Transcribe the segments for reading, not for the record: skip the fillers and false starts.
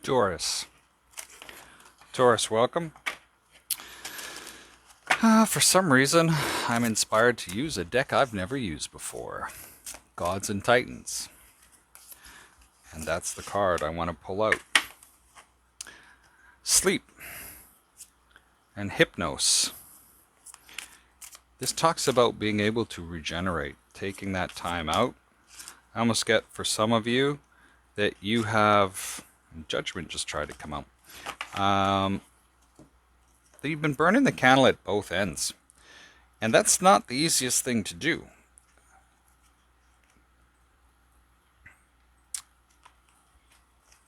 Taurus. Taurus, welcome. For some reason, I'm inspired to use a deck I've never used before. Gods and Titans. And that's the card I want to pull out. Sleep and Hypnos. This talks about being able to regenerate, taking that time out. I almost get, for some of you, that you have, Judgment just tried to come out, that you've been burning the candle at both ends. And that's not the easiest thing to do.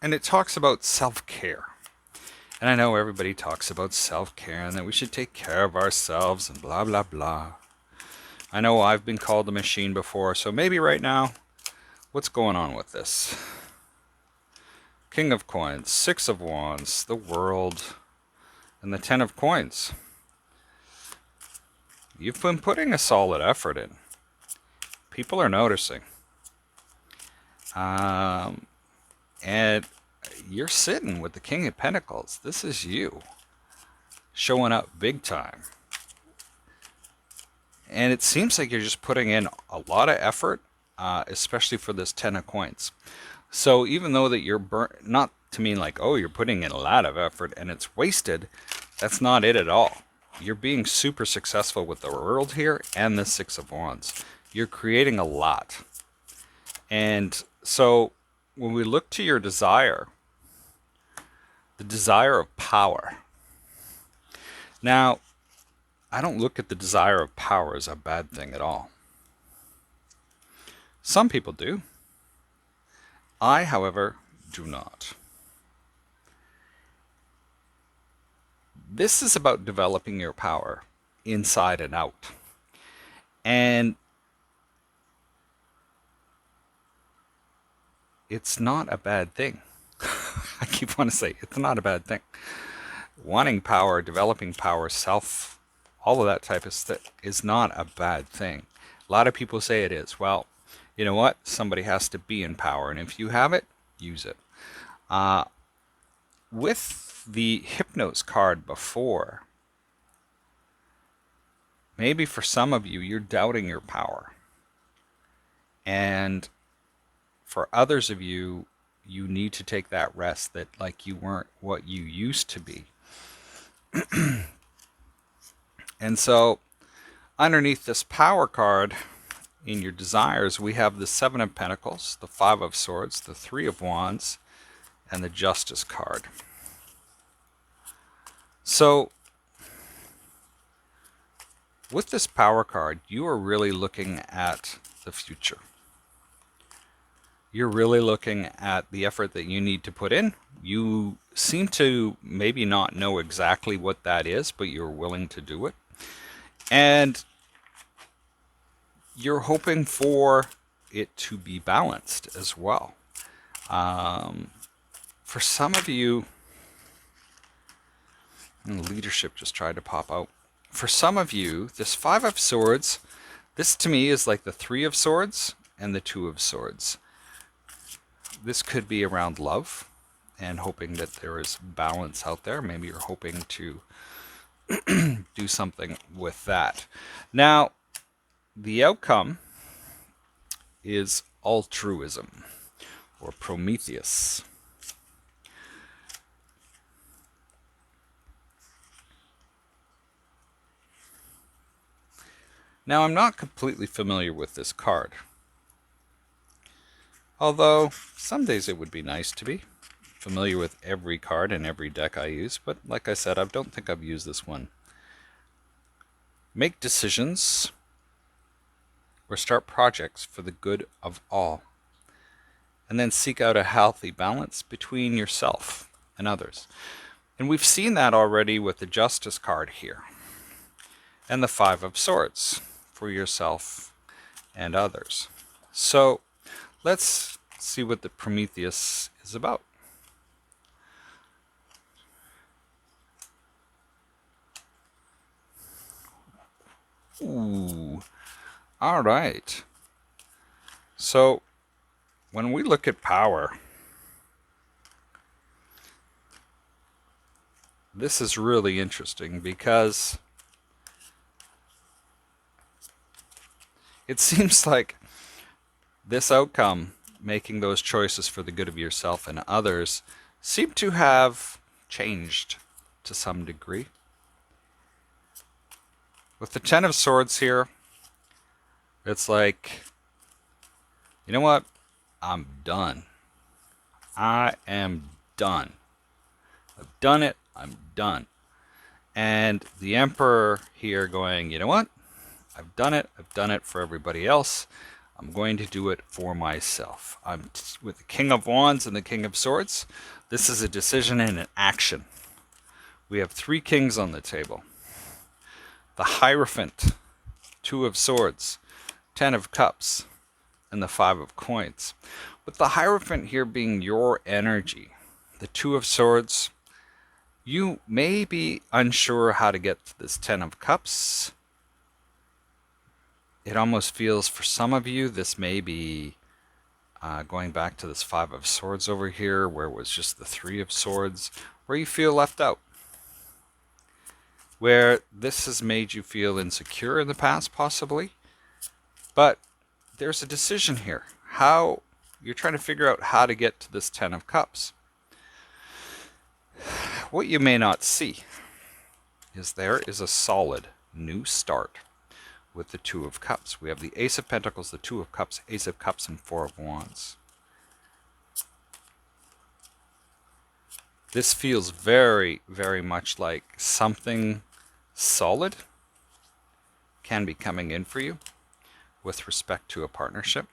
And it talks about self-care. And I know everybody talks about self-care and that we should take care of ourselves and blah, blah, blah. I know I've been called a machine before, so maybe right now, what's going on with this? King of Coins, Six of Wands, the World, and the Ten of Coins. You've been putting a solid effort in. People are noticing. And you're sitting with the King of Pentacles. This is you showing up big time. And it seems like you're just putting in a lot of effort, especially for this Ten of Coins. So even though that you're not to mean like, oh, you're putting in a lot of effort and it's wasted, that's not it at all. You're being super successful with the World here and the Six of Wands. You're creating a lot. And so when we look to your desire, the desire of power. Now, I don't look at the desire of power as a bad thing at all. Some people do. I, however, do not. This is about developing your power inside and out. And it's not a bad thing. I keep wanting to say it's not a bad thing. Wanting power, developing power, self, all of that type of stuff is not a bad thing. A lot of people say it is. Well, you know what? Somebody has to be in power, and if you have it, use it. With the Hypnos card before, maybe for some of you, you're doubting your power. And for others of you, you need to take that rest that like you weren't what you used to be. And so underneath this power card in your desires, we have the Seven of Pentacles, the Five of Swords, the Three of Wands, and the Justice card. So with this power card, you are really looking at the future. You're really looking at the effort that you need to put in. You seem to maybe not know exactly what that is, but you're willing to do it. And you're hoping for it to be balanced as well. For some of you, leadership just tried to pop out. For some of you, this Five of Swords, this to me is like the Three of Swords and the Two of Swords. This could be around love and hoping that there is balance out there. Maybe you're hoping to do something with that. Now, the outcome is altruism or Prometheus. Now, I'm not completely familiar with this card. Although, some days it would be nice to be familiar with every card and every deck I use, but like I said, I don't think I've used this one. Make decisions or start projects for the good of all, and then seek out a healthy balance between yourself and others. And we've seen that already with the Justice card here, and the Five of Swords for yourself and others. So let's see what the Prometheus is about. Ooh, all right. So when we look at power, this is really interesting because it seems like this outcome, making those choices for the good of yourself and others, seem to have changed to some degree. With the Ten of Swords here, it's like, you know what? I'm done. I am done. I've done it. I'm done. And the Emperor here going, you know what? I've done it. I've done it for everybody else. I'm going to do it for myself. I'm with the King of Wands and the King of Swords. This is a decision and an action. We have three kings on the table. The Hierophant, Two of Swords, Ten of Cups, and the Five of Coins. With the Hierophant here being your energy, the Two of Swords, you may be unsure how to get to this Ten of Cups. It almost feels, for some of you, this may be going back to this Five of Swords over here, where it was just the Three of Swords, where you feel left out. Where this has made you feel insecure in the past, possibly. But there's a decision here. How you're trying to figure out how to get to this Ten of Cups. What you may not see is there is a solid new start with the Two of Cups. We have the Ace of Pentacles, the Two of Cups, Ace of Cups, and Four of Wands. This feels very, very much like something solid can be coming in for you with respect to a partnership.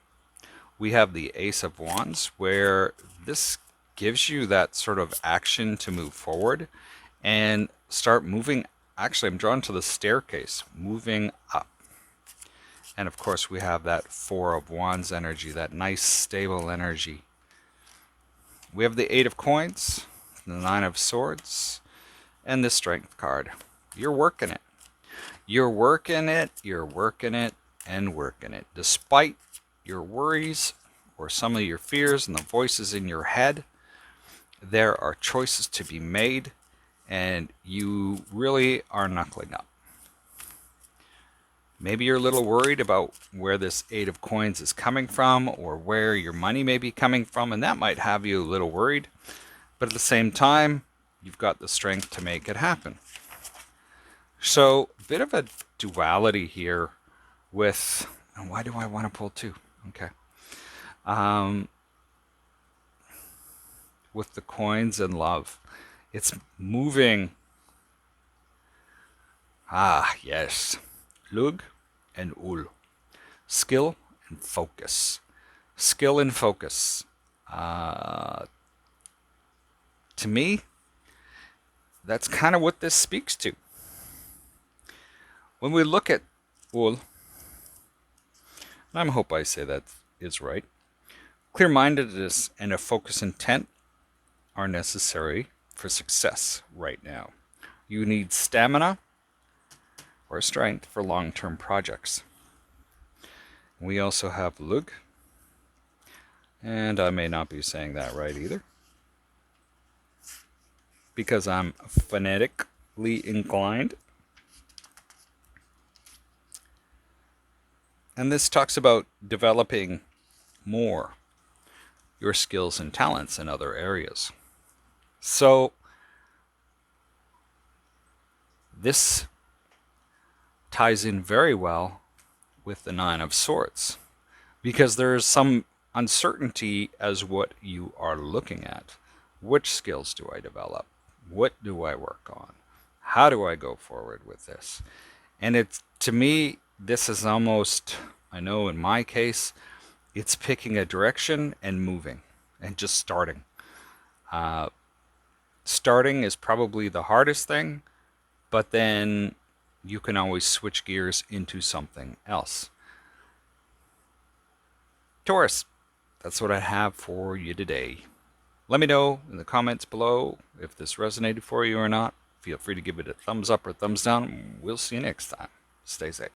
We have the Ace of Wands, where this gives you that sort of action to move forward and start moving. Actually, I'm drawn to the staircase, moving up. And of course, we have that Four of Wands energy, that nice stable energy. We have the Eight of Coins, the Nine of Swords, and the Strength card. You're working it. You're working it, you're working it, and working it. Despite your worries or some of your fears and the voices in your head, there are choices to be made, and you really are knuckling up. Maybe you're a little worried about where this Eight of Coins is coming from, or where your money may be coming from, and that might have you a little worried. But at the same time, you've got the strength to make it happen. So, a bit of a duality here with, and why do I want to pull two? Okay. With the coins and love. It's moving. Ah, yes. Lug and ul. Skill and focus. Skill and focus. To me, that's kind of what this speaks to. When we look at ul, and I hope I say that is right, clear-mindedness and a focused intent are necessary for success right now. You need stamina or strength for long-term projects. We also have lug, and I may not be saying that right either, because I'm phonetically inclined. And this talks about developing more your skills and talents in other areas. So this ties in very well with the Nine of Swords, because there is some uncertainty as what you are looking at. Which skills do I develop? What do I work on? How do I go forward with this? And it's, to me, this is almost, I know in my case, it's picking a direction and moving and just starting. Starting is probably the hardest thing, but then you can always switch gears into something else. Taurus, that's what I have for you today. Let me know in the comments below if this resonated for you or not. Feel free to give it a thumbs up or thumbs down. We'll see you next time. Stay safe.